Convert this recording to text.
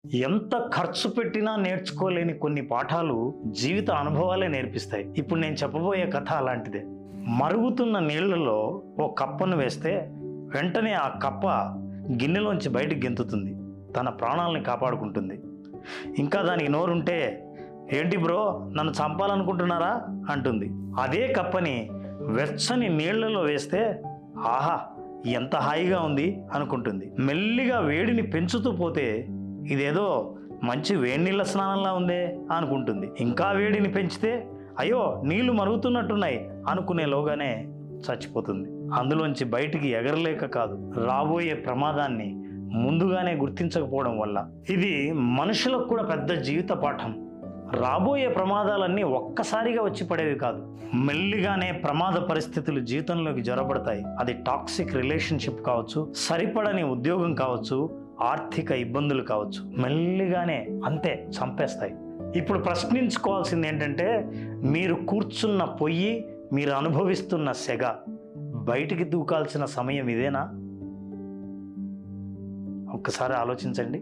ఎంత ఖర్చు పెట్టినా నేర్చుకోలేని కొన్ని పాఠాలు జీవిత అనుభవాలే నేర్పిస్తాయి. ఇప్పుడు నేను చెప్పబోయే కథ అలాంటిదే. మరుగుతున్న నీళ్లలో ఓ కప్పను వేస్తే వెంటనే ఆ కప్ప గిన్నెలోంచి బయటికి గెంతుతుంది, తన ప్రాణాలని కాపాడుకుంటుంది. ఇంకా దానికి నోరుంటే, ఏంటి బ్రో నన్ను చంపాలనుకుంటున్నారా అంటుంది. అదే కప్పని వెచ్చని నీళ్లలో వేస్తే ఆహా ఎంత హాయిగా ఉంది అనుకుంటుంది. మెల్లిగా వేడిని పెంచుతూ పోతే ఇదేదో మంచి వేడి నీళ్ళ స్నానంలా ఉందే అనుకుంటుంది. ఇంకా వేడిని పెంచితే అయ్యో నీళ్లు మరుగుతున్నట్టున్నాయి అనుకునేలోగానే చచ్చిపోతుంది. అందులోంచి బయటికి ఎగరలేక కాదు, రాబోయే ప్రమాదాన్ని ముందుగానే గుర్తించకపోవడం వల్ల. ఇది మనుషులకు కూడా పెద్ద జీవిత పాఠం. రాబోయే ప్రమాదాలన్నీ ఒక్కసారిగా వచ్చి పడేవి కాదు, మెల్లిగానే ప్రమాద పరిస్థితులు జీవితంలోకి జొరబడతాయి. అది టాక్సిక్ రిలేషన్షిప్ కావచ్చు, సరిపడని ఉద్యోగం కావచ్చు, ఆర్థిక ఇబ్బందులు కావచ్చు, మెల్లిగానే అంతే చంపేస్తాయి. ఇప్పుడు ప్రశ్నించుకోవాల్సింది ఏంటంటే, మీరు కూర్చున్న పొయ్యి, మీరు అనుభవిస్తున్న సెగ, బయటికి దూకాల్సిన సమయం ఇదేనా? ఒక్కసారి ఆలోచించండి.